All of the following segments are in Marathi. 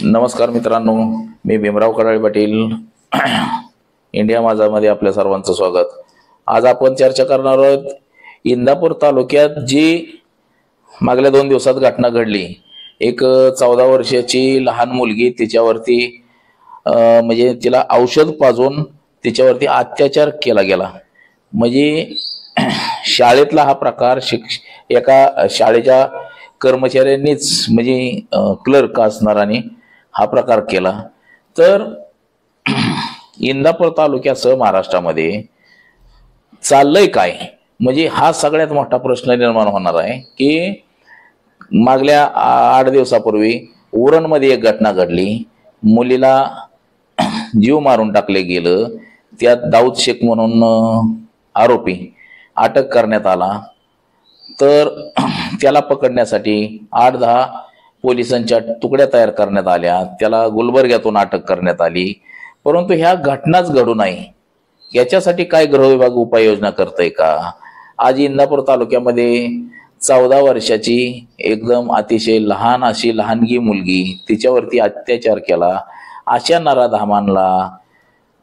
नमस्कार मित्रांनो, मी भीमराव कडाळे पाटील. इंडिया माझामध्ये आपल्या सर्वांचं स्वागत. आज आपण चर्चा करणार आहोत इंदापूर तालुक्यात जी मागल्या 2 दिवसात घटना घडली. एक 14 वर्षाची लहान मुलगी, तिच्यावरती म्हणजे तिला औषध पाजून तिच्यावरती अत्याचार केला गेला. म्हणजे शाळेतला हा प्रकार एका शाळेच्या कर्मचाऱ्यांनीच म्हणजे क्लर्क असणाराने हा प्रकार केला. तर इंदापूर तालुक्यासह महाराष्ट्रामध्ये चाललंय काय, म्हणजे हा सगळ्यात मोठा प्रश्न निर्माण होणार आहे. की मागल्या 8 दिवसापूर्वी उरणमध्ये एक घटना घडली. मुलीला जीव मारून टाकले गेलं. त्यात दाऊद शेख म्हणून आरोपी अटक करण्यात आला. तर त्याला पकडण्यासाठी 8-10 पोलिसांच्या तुकड्या तयार करण्यात आल्या. त्याला गुलबर्ग्यातून अटक करण्यात आली. परंतु ह्या घटनाच घडू नये याच्यासाठी काय गृह विभाग उपाययोजना करतय का? आज इंदापूर तालुक्यामध्ये 14 वर्षाची एकदम अतिशय लहान अशी लहानगी मुलगी, तिच्यावरती अत्याचार केला. अशा नराधामांना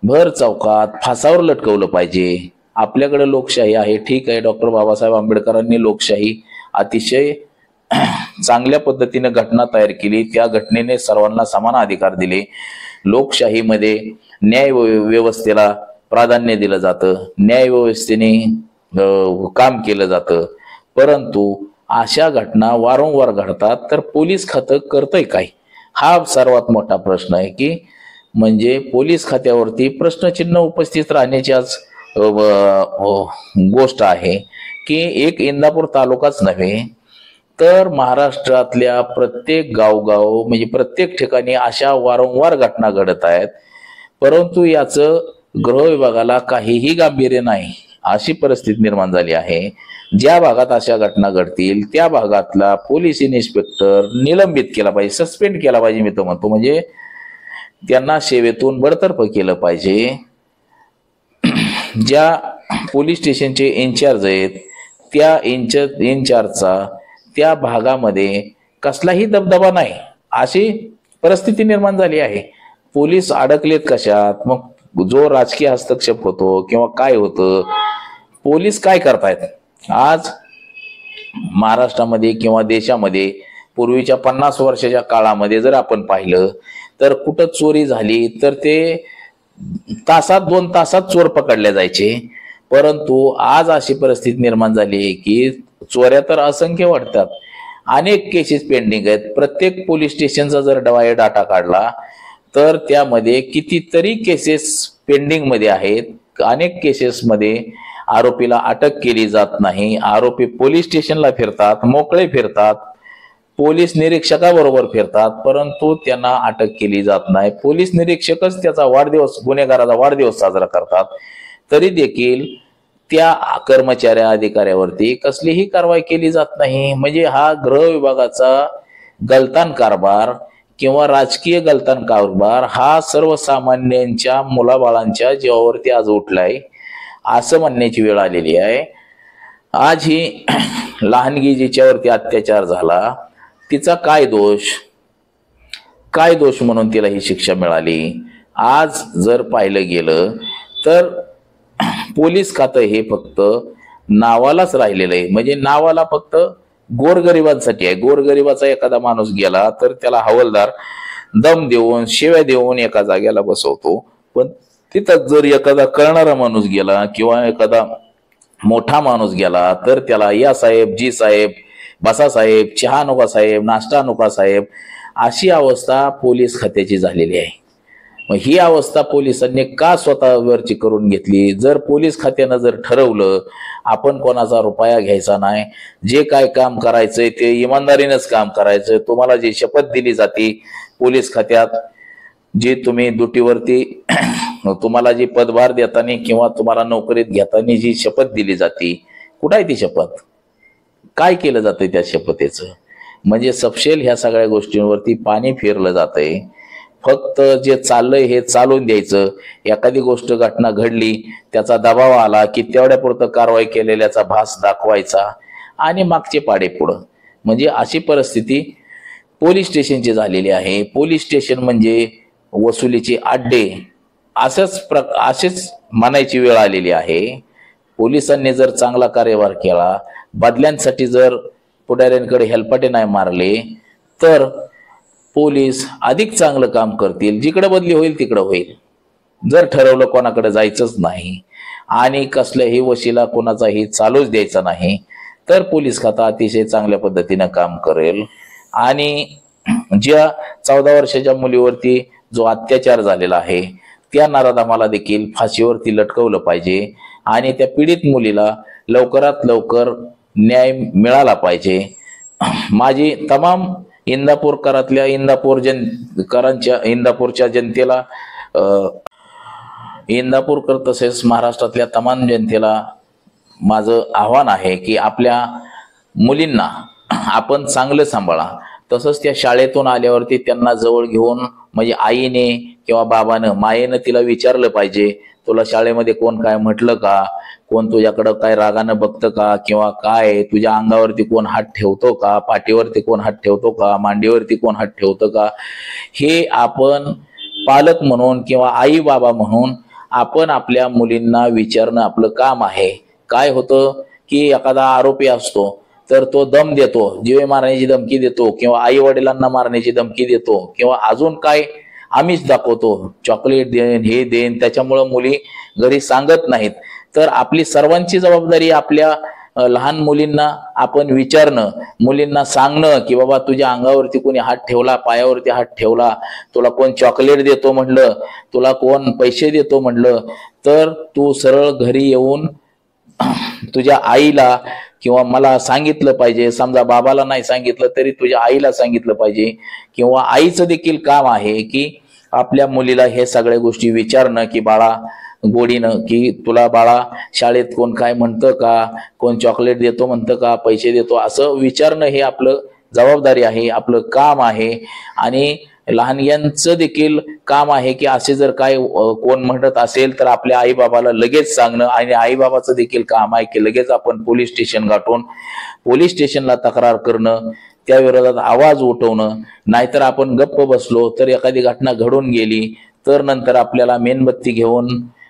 भर चौकात फासावर लटकवलं पाहिजे. आपल्याकडे लोकशाही आहे, ठीक आहे. डॉक्टर बाबासाहेब आंबेडकरांनी लोकशाही अतिशय चांगल्या पद्धतीने घटना तयार केली. त्या घटनेने सर्वांना समान अधिकार दिले. लोकशाहीमध्ये न्याय व्यवस्थेला प्राधान्य दिलं जातं, न्याय व्यवस्थेने काम केलं जातं. परंतु अशा घटना वारंवार घडतात. तर पोलीस खातं करतंय काय, हा सर्वात मोठा प्रश्न आहे. की म्हणजे पोलीस खात्यावरती प्रश्नचिन्ह उपस्थित राहण्याची आज गोष्ट आहे. की एक इंदापूर तालुकाच नव्हे तर महाराष्ट्रातल्या प्रत्येक गावगाव म्हणजे प्रत्येक ठिकाणी अशा वारंवार घटना घडत आहेत. परंतु याचं गृह विभागाला काहीही गांभीर्य नाही, अशी परिस्थिती निर्माण झाली आहे. ज्या भागात अशा घटना घडतील त्या भागातला पोलीस इन्स्पेक्टर निलंबित केला पाहिजे, सस्पेंड केला पाहिजे. मी तर म्हणतो म्हणजे त्यांना सेवेतून बडतर्फ केलं पाहिजे. ज्या पोलीस स्टेशनचे इन्चार्ज आहेत त्या इन्चार्जचा त्या भागामध्ये कसलाही दबदबा नाही, अशी परिस्थिती निर्माण झाली आहे. पोलीस अडकलेत कशात? मग जो राजकीय हस्तक्षेप होतो किंवा काय होतं, पोलीस काय करतायत? आज महाराष्ट्रामध्ये किंवा देशामध्ये पूर्वीच्या 50 वर्षाच्या काळामध्ये जर आपण पाहिलं तर कुठं चोरी झाली तर ते 2 तासात चोर पकडले जायचे. परंतु आज अशी परिस्थिती निर्माण झाली आहे की चोऱ्या तर असंख्य वाढतात. अनेक केसेस पेंडिंग आहेत. प्रत्येक पोलीस स्टेशनचा जर डाटा काढला तर त्यामध्ये कितीतरी केसेस पेंडिंग मध्ये आहेत. अनेक केसेसमध्ये आरोपीला अटक केली जात नाही. आरोपी पोलीस स्टेशनला फिरतात, मोकळे फिरतात, पोलीस निरीक्षकाबरोबर फिरतात, परंतु त्यांना अटक केली जात नाही. पोलीस निरीक्षकच त्याचा वाढदिवस, गुन्हेगाराचा वाढदिवस साजरा करतात. तरी देखील त्या कर्मचाऱ्या अधिकाऱ्यावरती कसलीही कारवाई केली जात नाही. म्हणजे हा गृह विभागाचा गलतान कारभार किंवा राजकीय गलतान कारभार हा सर्वसामान्यांच्या मुलाबाळांच्या जीवावरती आज उठलाय, असं म्हणण्याची वेळ आलेली आहे. आज ही लहानगी जिच्यावरती अत्याचार झाला तिचा काय दोष म्हणून तिला ही शिक्षा मिळाली? आज जर पाहिलं गेलं तर पोलीस खातं हे फक्त नावालाच राहिलेलं आहे. म्हणजे नावाला फक्त गोरगरिबांसाठी आहे. गोरगरिबाचा एखादा माणूस गेला तर त्याला हवालदार दम देऊन शिव्या देऊन एका जागेला बसवतो. पण तिथं जर एखादा कळणारा माणूस गेला किंवा एखादा मोठा माणूस गेला तर त्याला या साहेब, जी साहेब, बसा साहेब, चहा नका साहेब, नाश्ता नका साहेब, अशी अवस्था पोलीस खात्याची झालेली आहे. मग ही अवस्था पोलिसांनी का स्वतःवरची करून घेतली? जर पोलीस खात्यानं जर ठरवलं आपण कोणाचा रुपया घ्यायचा नाही, जे काय काम करायचंय ते इमानदारीनेच काम करायचं, तुम्हाला जी शपथ दिली जाते पोलीस खात्यात, जी तुम्ही ड्युटीवरती तुम्हाला जी पदभार देताना किंवा तुम्हाला नोकरीत घेताना जी शपथ दिली जाते, कुठं आहे ती शपथ? काय केलं जातंय त्या शपथेचं? म्हणजे सपशेल ह्या सगळ्या गोष्टींवरती पाणी फिरलं जातंय. फक्त जे चाललंय हे चालून द्यायचं. एखादी गोष्ट घटना घडली, त्याचा दबाव आला की तेवढ्यापुरतं कारवाई केलेल्याचा भास दाखवायचा आणि मागचे पाडे पुढं. म्हणजे अशी परिस्थिती पोलीस स्टेशनची झालेली आहे। पोलीस स्टेशन म्हणजे वसुलीचे अड्डे असेच म्हणायची वेळ आलेली आहे। पोलिसांनी जर चांगला कार्यभार केला, बदल्यांसाठी जर पुढाऱ्यांकडे हेलपाटे नाही मारले, तर पोलीस अधिक चांगलं काम करतील। जिकडे बदली होईल तिकडे होईल। जर ठरवलं कोणाकडे जायचंच नाही आणि कसल्याही वशिला कोणाचाही चालूच द्यायचा नाही, तर पोलीस खाता अतिशय चांगल्या पद्धतीने काम करेल। आणि ज्या 14 वर्षाच्या मुलीवरती जो अत्याचार झालेला आहे, त्या नराधमाला देखील फाशीवरती लटकवलं पाहिजे आणि त्या पीडित मुलीला लवकरात लवकर न्याय मिळाला पाहिजे। माझी तमाम इंदापूरकरातल्या इंदापूरच्या जनतेला, इंदापूरकर तसेच महाराष्ट्रातल्या तमाम जनतेला माझं आव्हान आहे की आपल्या मुलींना आपण चांगलं सांभाळा। तसंच त्या शाळेतून आल्यावरती त्यांना जवळ घेऊन, म्हणजे आईने किंवा बाबानं, मायेनं तिला विचारलं पाहिजे, तुला शाळेमध्ये कोण काय म्हटलं का, कोण तुझ्याकडं काय रागानं बघतं का, किंवा काय तुझ्या अंगावरती कोण हात ठेवतो का, पाठीवरती कोण हात ठेवतो का, मांडीवरती कोण हात ठेवतं का, हे आपण पालक म्हणून किंवा आई बाबा म्हणून आपण आपल्या मुलींना विचारणं आपलं काम आहे। काय होतं की एखादा आरोपी असतो तर तो दम देतो, जीवे मारण्याची धमकी देतो किंवा आई वडिलांना मारण्याची धमकी देतो किंवा अजून काय आमिष दाखवतो, चॉकलेट देन हे देन, त्याच्यामुळे मुली घरी सांगत नाहीत। तर आपली सर्वांची जबाबदारी आपल्या लहान मुलींना आपण विचारणं, मुलींना सांगणं की बाबा तुझ्या अंगावरती कोणी हात ठेवला, पायावरती हात ठेवला, तुला कोण चॉकलेट देतो म्हणलं, तुला कोण पैसे देतो म्हणलं, तर तू सरळ घरी येऊन तुझ्या आईला किंवा मला सांगितलं पाहिजे। समजा बाबाला नाही सांगितलं तरी तुझ्या आईला सांगितलं पाहिजे, किंवा आईचं देखील काम आहे की आपल्या मुलीला हे सगळ्या गोष्टी विचारणं की बाळा गोडीनं, की तुला बाळा शाळेत कोण काय म्हणतं का, कोण चॉकलेट देतो म्हणतं का, पैसे देतो, असं विचारणं हे आपलं जबाबदारी आहे, आपलं काम आहे। आणि लहानग्यांचं देखील काम आहे की असे जर काय कोण म्हणत असेल तर आपल्या आई बाबाला लगेच सांगणं, आणि आई बाबाचं देखील काम आहे की लगेच आपण पोलीस स्टेशन गाठून पोलीस स्टेशनला तक्रार करणं, त्या विरोधात आवाज उठवणं। नाहीतर आपण गप्प बसलो तर एखादी घटना घडून गेली तर नंतर आपल्याला मेणबत्ती घेऊन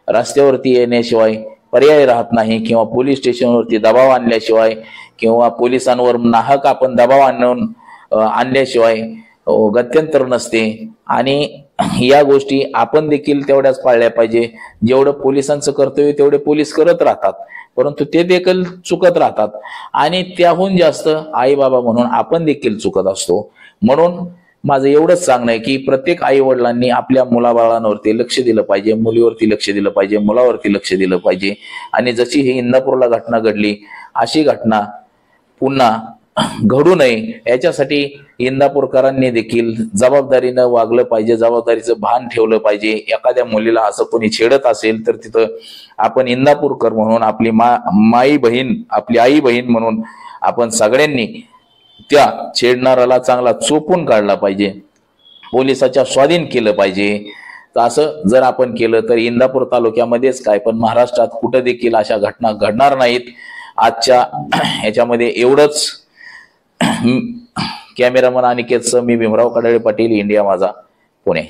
रस्त्यावरती येण्याशिवाय पर्याय राहत नाही, किंवा पोलीस स्टेशनवरती दबाव आणल्याशिवाय किंवा पोलिसांवर नाहक आपण दबाव आणल्याशिवाय गत्यंतर नसते। आणि या गोष्टी आपण देखील तेवढ्याच पाळल्या पाहिजे। जेवढं पोलिसांचं कर्तव्य तेवढे पोलीस करत राहतात, परंतु ते देखील चुकत राहतात, आणि त्याहून जास्त आई बाबा म्हणून आपण देखील चुकत असतो। म्हणून माझं एवढंच सांगणं आहे की प्रत्येक आई वडिलांनी आपल्या मुलाबाळांवरती लक्ष दिलं पाहिजे, मुलीवरती लक्ष दिलं पाहिजे, मुलावरती लक्ष दिलं पाहिजे। आणि जशी ही इंदापूरला घटना घडली अशी घटना पुन्हा घडू नये याच्यासाठी इंदापूरकरांनी देखील जबाबदारीनं वागलं पाहिजे, जबाबदारीचं भान ठेवलं पाहिजे। एखाद्या मुलीला असं कोणी छेडत असेल तर तिथं आपण इंदापूरकर म्हणून, आपली माई बहीण, आपली आई बहीण म्हणून आपण सगळ्यांनी त्या छेडणाऱ्याला चांगला चोपून काढला पाहिजे, पोलिसाच्या स्वाधीन केलं पाहिजे। तर असं जर आपण केलं तर इंदापूर तालुक्यामध्येच काय पण महाराष्ट्रात कुठं देखील अशा घटना घडणार नाहीत। आजच्या ह्याच्यामध्ये एवढंच। कॅमेरामन अनिकेतसह मी भीमराव कडाळे पाटील, इंडिया माझा, पुणे।